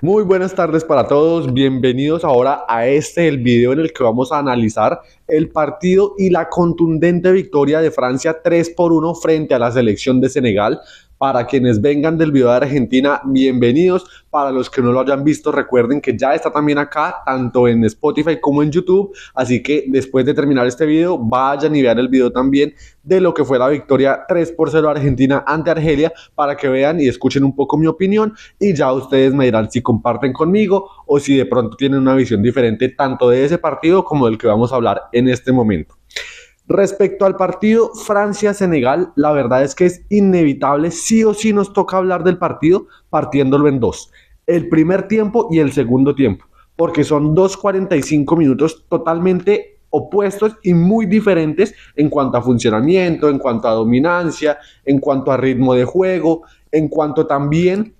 Muy buenas tardes para todos, bienvenidos ahora a el video en el que vamos a analizar el partido y la contundente victoria de Francia 3-1 frente a la selección de Senegal. Para quienes vengan del video de Argentina, bienvenidos. Para los que no lo hayan visto, recuerden que ya está también acá, tanto en Spotify como en YouTube. Así que después de terminar este video, vayan y vean el video también de lo que fue la victoria 3-0 Argentina ante Argelia, para que vean y escuchen un poco mi opinión. Y ya ustedes me dirán si comparten conmigo o si de pronto tienen una visión diferente tanto de ese partido como del que vamos a hablar en este momento. Respecto al partido Francia-Senegal, la verdad es que es inevitable, sí o sí nos toca hablar del partido partiéndolo en dos, el primer tiempo y el segundo tiempo, porque son 2:45 minutos totalmente opuestos y muy diferentes en cuanto a funcionamiento, en cuanto a dominancia, en cuanto a ritmo de juego, en cuanto también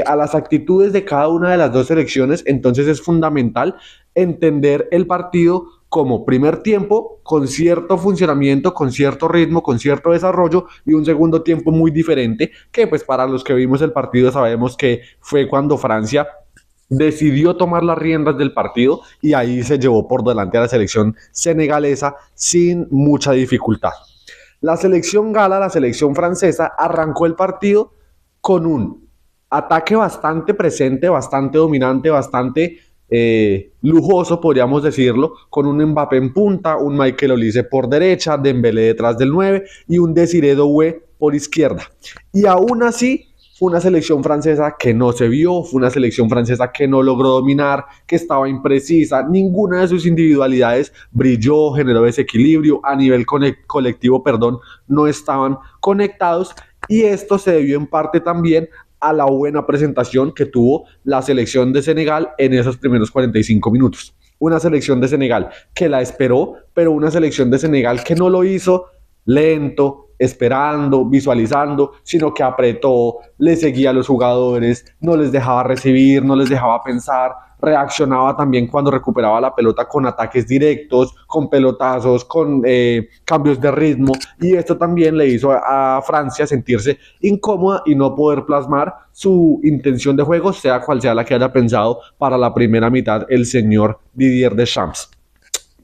a las actitudes de cada una de las dos selecciones. Entonces es fundamental entender el partido como primer tiempo con cierto funcionamiento, con cierto ritmo, con cierto desarrollo, y un segundo tiempo muy diferente, que pues para los que vimos el partido sabemos que fue cuando Francia decidió tomar las riendas del partido y ahí se llevó por delante a la selección senegalesa sin mucha dificultad. La selección gala, la selección francesa, arrancó el partido con un ataque bastante presente, bastante dominante, bastante lujoso, podríamos decirlo, con un Mbappé en punta, un Michael Olise por derecha, Dembélé detrás del 9 y un Desiré Doué por izquierda. Y aún así, fue una selección francesa que no se vio, fue una selección francesa que no logró dominar, que estaba imprecisa, ninguna de sus individualidades brilló, generó desequilibrio, a nivel colectivo, no estaban conectados, y esto se debió en parte también a la buena presentación que tuvo la selección de Senegal en esos primeros 45 minutos. Una selección de Senegal que la esperó, pero una selección de Senegal que no lo hizo lento, esperando, visualizando, sino que apretó, le seguía a los jugadores, no les dejaba recibir, no les dejaba pensar, reaccionaba también cuando recuperaba la pelota con ataques directos, con pelotazos, con cambios de ritmo, y esto también le hizo a Francia sentirse incómoda y no poder plasmar su intención de juego, sea cual sea la que haya pensado para la primera mitad el señor Didier Deschamps.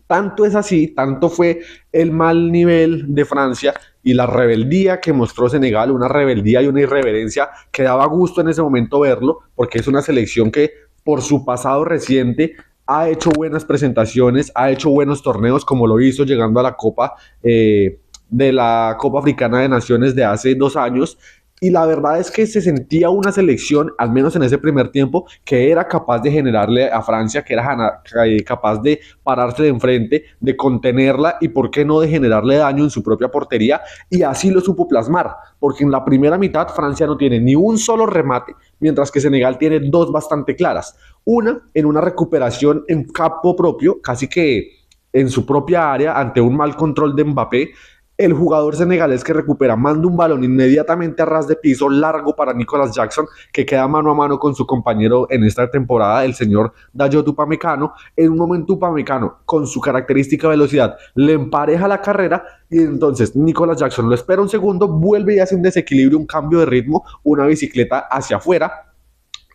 Tanto es así, tanto fue el mal nivel de Francia y la rebeldía que mostró Senegal, una rebeldía y una irreverencia que daba gusto en ese momento verlo, porque es una selección que por su pasado reciente ha hecho buenas presentaciones, ha hecho buenos torneos, como lo hizo llegando a la Copa de la Copa Africana de Naciones de hace 2 años. Y la verdad es que se sentía una selección, al menos en ese primer tiempo, que era capaz de generarle a Francia, que era capaz de pararse de enfrente, de contenerla y, por qué no, de generarle daño en su propia portería. Y así lo supo plasmar, porque en la primera mitad Francia no tiene ni un solo remate, mientras que Senegal tiene dos bastante claras. Una en una recuperación en campo propio, casi que en su propia área, ante un mal control de Mbappé. El jugador senegalés que recupera manda un balón inmediatamente a ras de piso largo para Nicolas Jackson, que queda mano a mano con su compañero en esta temporada, el señor Dayot Upamecano. En un momento Upamecano, con su característica velocidad, le empareja la carrera, y entonces Nicolas Jackson lo espera un segundo, vuelve y hace un desequilibrio, un cambio de ritmo, una bicicleta hacia afuera.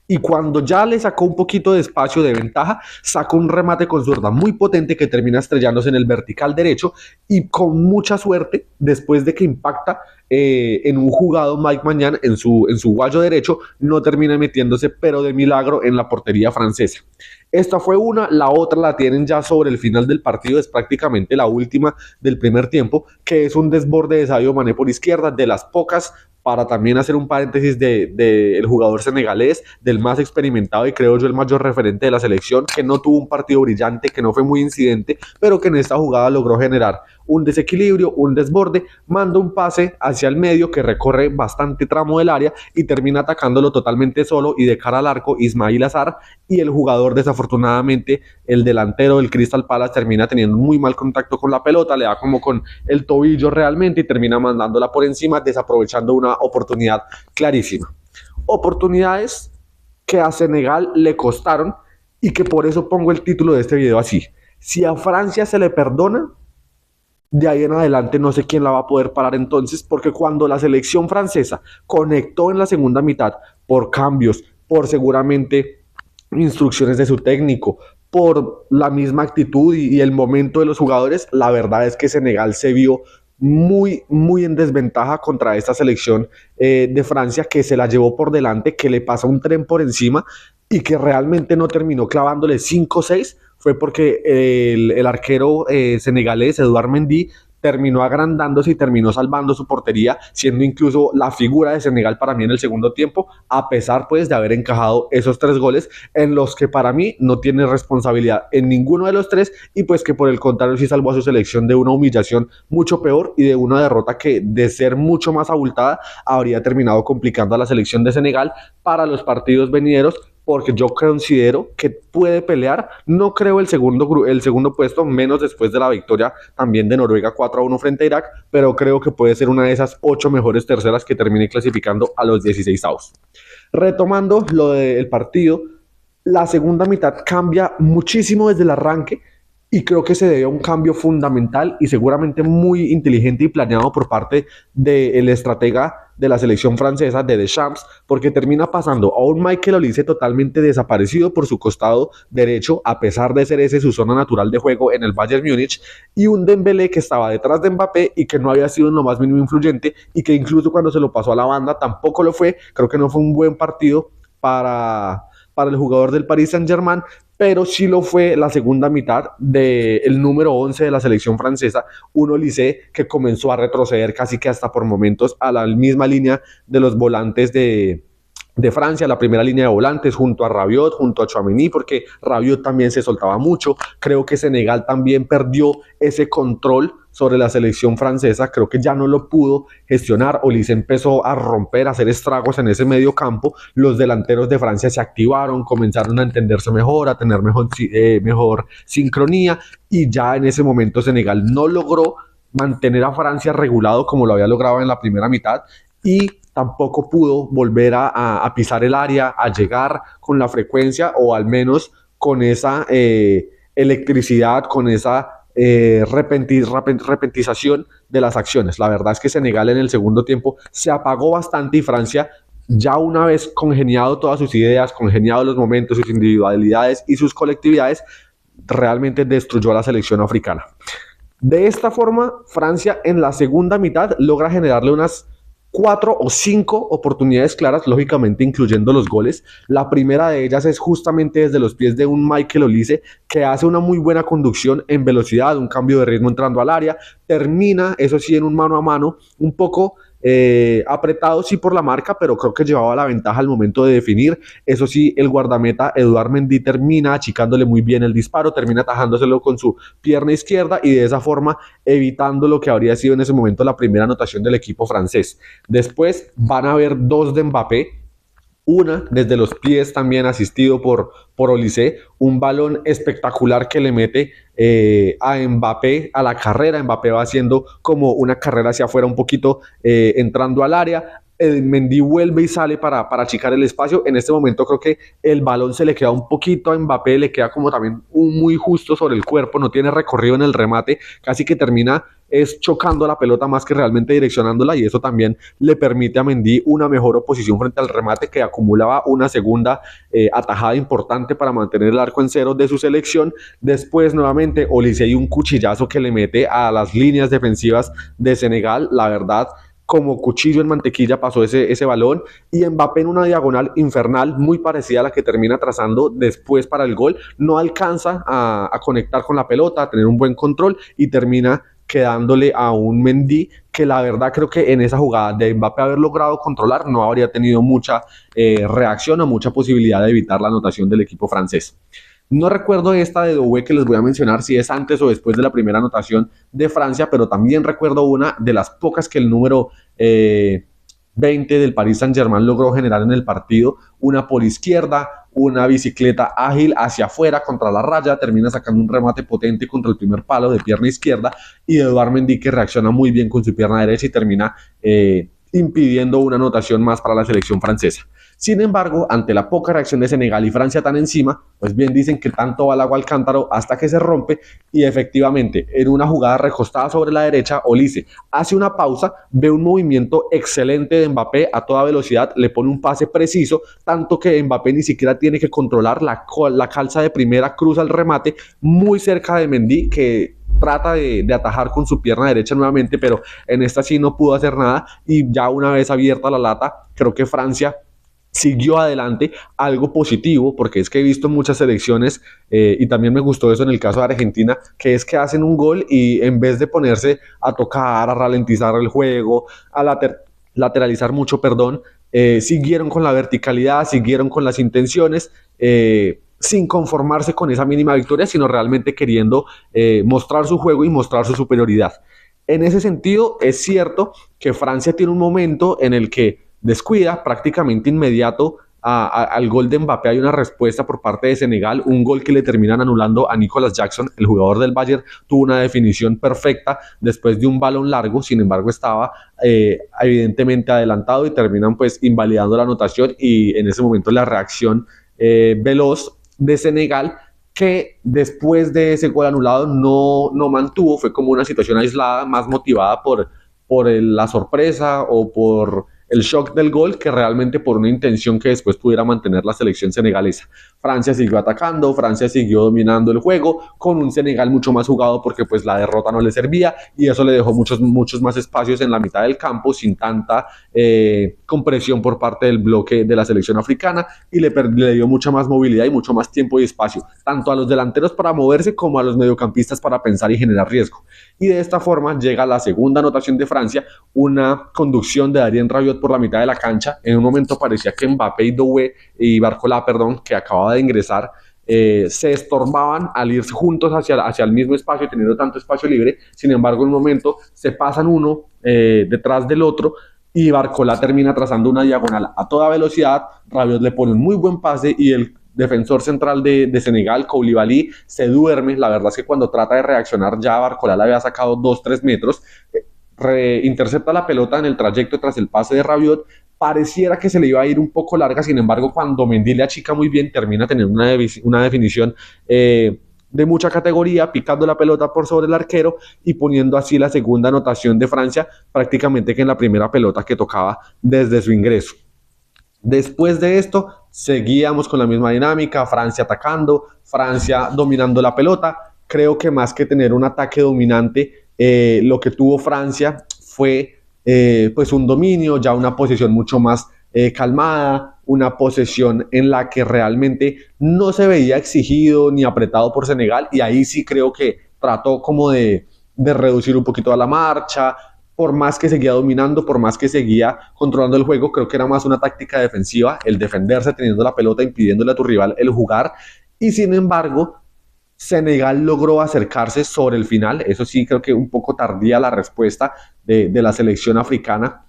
Y cuando ya le sacó un poquito de espacio de ventaja, sacó un remate con zurda muy potente que termina estrellándose en el vertical derecho, y con mucha suerte, después de que impacta en un jugado Mike Maignan en su guayo derecho, no termina metiéndose, pero de milagro, en la portería francesa. Esta fue una, la otra la tienen ya sobre el final del partido, es prácticamente la última del primer tiempo, que es un desborde de Sadio Mané por izquierda, de las pocas, para también hacer un paréntesis del jugador senegalés, del más experimentado y creo yo el mayor referente de la selección, que no tuvo un partido brillante, que no fue muy incidente, pero que en esta jugada logró generar un desequilibrio, un desborde, manda un pase hacia el medio que recorre bastante tramo del área y termina atacándolo totalmente solo y de cara al arco Ismail Azar, y el jugador, desafortunadamente, el delantero del Crystal Palace, termina teniendo muy mal contacto con la pelota, le da como con el tobillo realmente y termina mandándola por encima, desaprovechando una oportunidad clarísima. Oportunidades que a Senegal le costaron y que por eso pongo el título de este video así: si a Francia se le perdona, de ahí en adelante no sé quién la va a poder parar entonces, porque cuando la selección francesa conectó en la segunda mitad por cambios, por seguramente instrucciones de su técnico, por la misma actitud y el momento de los jugadores, la verdad es que Senegal se vio muy en desventaja contra esta selección de Francia, que se la llevó por delante, que le pasa un tren por encima y que realmente no terminó clavándole 5-6. Fue porque el arquero senegalés, Eduard Mendy, terminó agrandándose y terminó salvando su portería, siendo incluso la figura de Senegal para mí en el segundo tiempo, a pesar pues de haber encajado esos 3 goles en los que para mí no tiene responsabilidad en ninguno de los 3, y pues que por el contrario sí salvó a su selección de una humillación mucho peor y de una derrota que, de ser mucho más abultada, habría terminado complicando a la selección de Senegal para los partidos venideros, porque yo considero que puede pelear. No creo el segundo puesto, menos después de la victoria también de Noruega 4-1 frente a Irak, pero creo que puede ser una de esas 8 mejores terceras que termine clasificando a los 16avos. Retomando lo del partido, la segunda mitad cambia muchísimo desde el arranque, y creo que se debe a un cambio fundamental y seguramente muy inteligente y planeado por parte del estratega de la selección francesa, de Deschamps, porque termina pasando a un Michael Olise totalmente desaparecido por su costado derecho, a pesar de ser ese su zona natural de juego en el Bayern Múnich, y un Dembélé que estaba detrás de Mbappé y que no había sido en lo más mínimo influyente, y que incluso cuando se lo pasó a la banda tampoco lo fue. Creo que no fue un buen partido para el jugador del Paris Saint-Germain, pero sí lo fue la segunda mitad del número 11 de la selección francesa, un Olise que comenzó a retroceder casi que hasta por momentos a la misma línea de los volantes de Francia, la primera línea de volantes, junto a Rabiot, junto a Tchouaméni, porque Rabiot también se soltaba mucho. Creo que Senegal también perdió ese control sobre la selección francesa, creo que ya no lo pudo gestionar. Olise empezó a romper, a hacer estragos en ese medio campo. Los delanteros de Francia se activaron, comenzaron a entenderse mejor, a tener mejor sincronía, y ya en ese momento Senegal no logró mantener a Francia regulado como lo había logrado en la primera mitad, y tampoco pudo volver a pisar el área, a llegar con la frecuencia, o al menos con esa electricidad, con esa repentización de las acciones. La verdad es que Senegal en el segundo tiempo se apagó bastante, y Francia, ya una vez congeniado todas sus ideas, congeniado los momentos, sus individualidades y sus colectividades, realmente destruyó a la selección africana. De esta forma, Francia en la segunda mitad logra generarle unas 4 o 5 oportunidades claras, lógicamente incluyendo los goles. La primera de ellas es justamente desde los pies de un Michael Olise, que hace una muy buena conducción en velocidad, un cambio de ritmo entrando al área, termina, eso sí, en un mano a mano, un poco apretado sí por la marca, pero creo que llevaba la ventaja al momento de definir. Eso sí, el guardameta Eduard Mendy termina achicándole muy bien el disparo, termina atajándoselo con su pierna izquierda, y de esa forma evitando lo que habría sido en ese momento la primera anotación del equipo francés. Después van a haber 2 de Mbappé, una desde los pies también asistido por Olise, un balón espectacular que le mete a Mbappé a la carrera. Mbappé va haciendo como una carrera hacia afuera un poquito, entrando al área. Mendy vuelve y sale para achicar el espacio. En este momento creo que el balón se le queda un poquito a Mbappé, le queda como también muy justo sobre el cuerpo, no tiene recorrido en el remate, casi que termina es chocando la pelota más que realmente direccionándola, y eso también le permite a Mendy una mejor oposición frente al remate, que acumulaba una segunda atajada importante para mantener el arco en cero de su selección. Después nuevamente Olise y un cuchillazo que le mete a las líneas defensivas de Senegal. La verdad, como cuchillo en mantequilla pasó ese balón, y Mbappé en una diagonal infernal muy parecida a la que termina trazando después para el gol, no alcanza a conectar con la pelota, a tener un buen control, y termina quedándole a un Mendy que la verdad creo que en esa jugada de Mbappé haber logrado controlar, no habría tenido mucha reacción o mucha posibilidad de evitar la anotación del equipo francés. No recuerdo esta de Doué que les voy a mencionar si es antes o después de la primera anotación de Francia, pero también recuerdo una de las pocas que el número 20 del Paris Saint-Germain logró generar en el partido, una por izquierda, una bicicleta ágil hacia afuera contra la raya, termina sacando un remate potente contra el primer palo de pierna izquierda, y Eduard Mendy que reacciona muy bien con su pierna derecha y termina impidiendo una anotación más para la selección francesa. Sin embargo, ante la poca reacción de Senegal y Francia tan encima, pues bien dicen que tanto va el agua al cántaro hasta que se rompe y efectivamente en una jugada recostada sobre la derecha, Olise hace una pausa, ve un movimiento excelente de Mbappé a toda velocidad, le pone un pase preciso, tanto que Mbappé ni siquiera tiene que controlar la calza de primera, cruza el remate muy cerca de Mendy, que trata de atajar con su pierna derecha nuevamente, pero en esta sí no pudo hacer nada y ya una vez abierta la lata, creo que Francia siguió adelante, algo positivo, porque es que he visto muchas selecciones y también me gustó eso en el caso de Argentina, que es que hacen un gol y en vez de ponerse a tocar, a ralentizar el juego, a lateralizar mucho, perdón, siguieron con la verticalidad, siguieron con las intenciones, sin conformarse con esa mínima victoria, sino realmente queriendo mostrar su juego y mostrar su superioridad. En ese sentido, es cierto que Francia tiene un momento en el que descuida prácticamente inmediato al gol de Mbappé. Hay una respuesta por parte de Senegal, un gol que le terminan anulando a Nicolas Jackson, el jugador del Bayern. Tuvo una definición perfecta después de un balón largo, sin embargo estaba evidentemente adelantado y terminan pues invalidando la anotación, y en ese momento la reacción veloz de Senegal, que después de ese gol anulado no mantuvo, fue como una situación aislada, más motivada por la sorpresa o por el shock del gol que realmente por una intención que después pudiera mantener la selección senegalesa. Francia siguió atacando, Francia siguió dominando el juego, con un Senegal mucho más jugado porque pues la derrota no le servía y eso le dejó muchos más espacios en la mitad del campo sin tanta compresión por parte del bloque de la selección africana, y le dio mucha más movilidad y mucho más tiempo y espacio, tanto a los delanteros para moverse como a los mediocampistas para pensar y generar riesgo. Y de esta forma llega la segunda anotación de Francia, una conducción de Adrien Rabiot por la mitad de la cancha. En un momento parecía que Mbappé y Doué y Barcola, perdón, que acababa de ingresar, se estorbaban al ir juntos hacia el mismo espacio, teniendo tanto espacio libre. Sin embargo, en un momento se pasan uno detrás del otro y Barcola termina trazando una diagonal a toda velocidad. Rabiot le pone un muy buen pase y el defensor central de Senegal, Koulibaly, se duerme. La verdad es que cuando trata de reaccionar ya Barcola le había sacado 2-3 metros, intercepta la pelota en el trayecto tras el pase de Rabiot. Pareciera que se le iba a ir un poco larga, sin embargo cuando Mendy le achica muy bien, termina teniendo una definición de mucha categoría, picando la pelota por sobre el arquero y poniendo así la segunda anotación de Francia, prácticamente que en la primera pelota que tocaba desde su ingreso. Después de esto, seguíamos con la misma dinámica, Francia atacando, Francia dominando la pelota. Creo que más que tener un ataque dominante, lo que tuvo Francia fue pues un dominio, ya una posesión mucho más calmada, una posesión en la que realmente no se veía exigido ni apretado por Senegal, y ahí sí creo que trató como de reducir un poquito a la marcha. Por más que seguía dominando, por más que seguía controlando el juego, creo que era más una táctica defensiva, el defenderse teniendo la pelota, impidiéndole a tu rival el jugar. Y sin embargo, Senegal logró acercarse sobre el final. Eso sí, creo que un poco tardía la respuesta de la selección africana,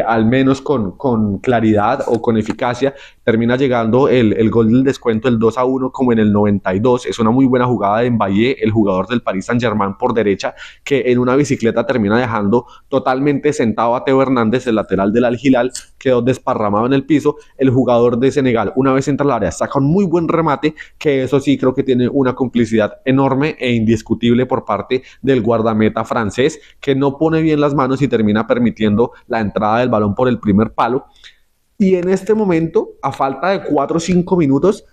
al menos con claridad o con eficacia. Termina llegando el gol del descuento, el 2-1, como en el 92. Es una muy buena jugada de Mbappé, el jugador del Paris Saint-Germain, por derecha, que en una bicicleta termina dejando totalmente sentado a Teo Hernández, el lateral del Al Hilal, quedó desparramado en el piso. El jugador de Senegal, una vez entra al área, saca un muy buen remate, que eso sí creo que tiene una complicidad enorme e indiscutible por parte del guardameta francés, que no pone bien las manos y termina permitiendo la entrada del balón por el primer palo. Y en este momento, a falta de 4 o 5 minutos,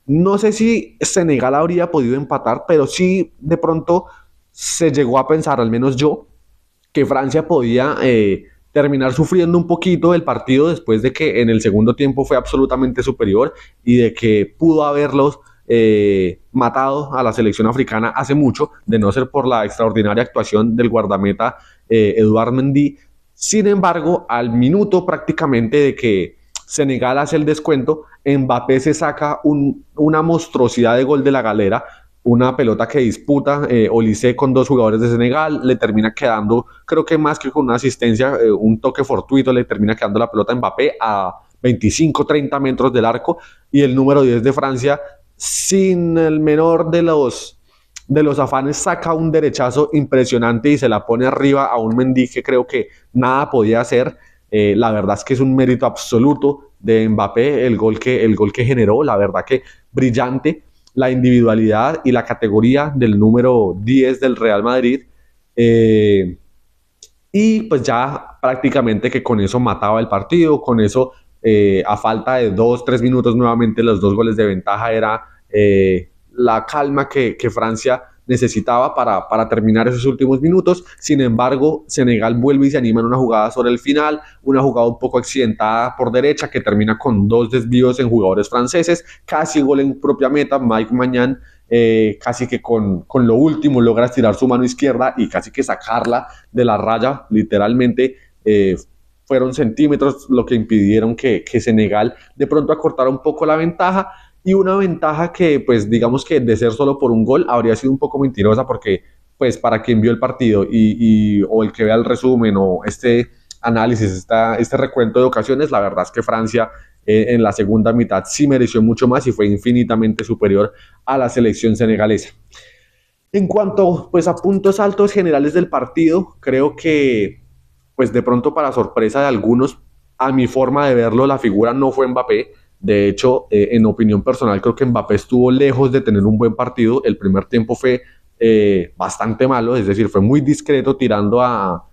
no sé si Senegal habría podido empatar, pero sí de pronto se llegó a pensar, al menos yo, que Francia podía terminar sufriendo un poquito el partido después de que en el segundo tiempo fue absolutamente superior y de que pudo haberlos matado a la selección africana hace mucho, de no ser por la extraordinaria actuación del guardameta Edouard Mendy. Sin embargo, al minuto prácticamente de que Senegal hace el descuento, Mbappé se saca una monstruosidad de gol de la galera, una pelota que disputa Olise con dos jugadores de Senegal, le termina quedando, creo que más que con una asistencia, un toque fortuito, le termina quedando la pelota a Mbappé a 25-30 metros del arco, y el número 10 de Francia, sin el menor de los afanes, saca un derechazo impresionante y se la pone arriba a un Mendy que creo que nada podía hacer. La verdad es que es un mérito absoluto de Mbappé, el gol que generó, la verdad que brillante, la individualidad y la categoría del número 10 del Real Madrid. Eh, y pues ya prácticamente que con eso mataba el partido, con eso a falta de 2, 3 minutos nuevamente los 2 goles de ventaja era la calma que Francia necesitaba para terminar esos últimos minutos. Sin embargo, Senegal vuelve y se anima en una jugada sobre el final, una jugada un poco accidentada por derecha que termina con 2 desvíos en jugadores franceses, casi gol en propia meta. Mike Maignan casi que con lo último logra estirar su mano izquierda y casi que sacarla de la raya, literalmente. Fueron centímetros lo que impidieron que Senegal de pronto acortara un poco la ventaja, y una ventaja que pues digamos que de ser solo por un gol habría sido un poco mentirosa, porque pues para quien vio el partido o el que vea el resumen o este análisis, este recuento de ocasiones, la verdad es que Francia en la segunda mitad sí mereció mucho más y fue infinitamente superior a la selección senegalesa. En cuanto pues a puntos altos generales del partido, creo que pues de pronto para sorpresa de algunos, a mi forma de verlo, la figura no fue Mbappé. De hecho, en opinión personal, creo que Mbappé estuvo lejos de tener un buen partido. El primer tiempo fue bastante malo, es decir, fue muy discreto, tirando a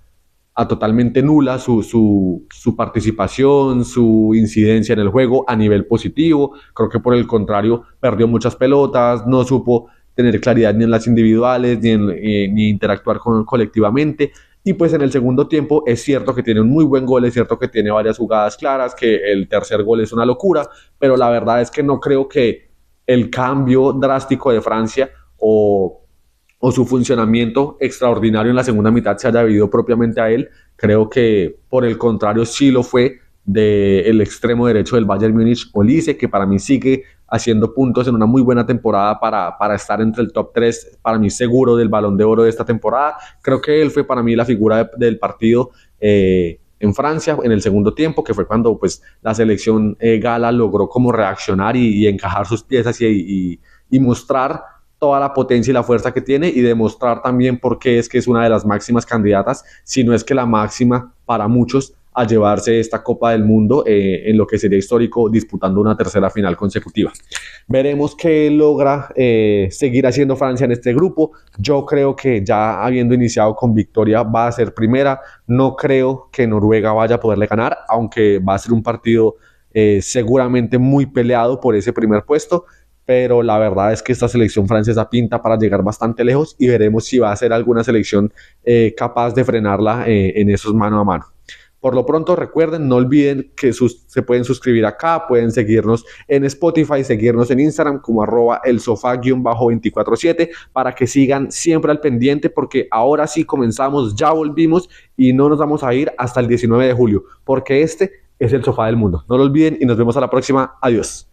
totalmente nula su participación, su incidencia en el juego a nivel positivo. Creo que por el contrario perdió muchas pelotas, no supo tener claridad ni en las individuales, ni interactuar colectivamente. Y pues en el segundo tiempo es cierto que tiene un muy buen gol, es cierto que tiene varias jugadas claras, que el tercer gol es una locura, pero la verdad es que no creo que el cambio drástico de Francia o su funcionamiento extraordinario en la segunda mitad se haya debido propiamente a él. Creo que por el contrario sí lo fue del extremo derecho del Bayern Múnich, Olise, que para mí sigue haciendo puntos en una muy buena temporada para estar entre el top 3, para mí seguro, del Balón de Oro de esta temporada. Creo que él fue para mí la figura del partido en Francia en el segundo tiempo, que fue cuando pues la selección gala logró como reaccionar y encajar sus piezas y mostrar toda la potencia y la fuerza que tiene, y demostrar también por qué es que es una de las máximas candidatas, si no es que la máxima para muchos, a llevarse esta Copa del Mundo en lo que sería histórico, disputando una tercera final consecutiva. Veremos qué logra seguir haciendo Francia en este grupo. Yo creo que ya habiendo iniciado con victoria va a ser primera. No creo que Noruega vaya a poderle ganar, aunque va a ser un partido seguramente muy peleado por ese primer puesto, pero la verdad es que esta selección francesa pinta para llegar bastante lejos, y veremos si va a ser alguna selección capaz de frenarla en esos mano a mano. Por lo pronto, recuerden, no olviden que se pueden suscribir acá, pueden seguirnos en Spotify, seguirnos en Instagram como @elsofá_247 para que sigan siempre al pendiente, porque ahora sí comenzamos, ya volvimos y no nos vamos a ir hasta el 19 de julio, porque este es el Sofá del Mundo. No lo olviden y nos vemos a la próxima. Adiós.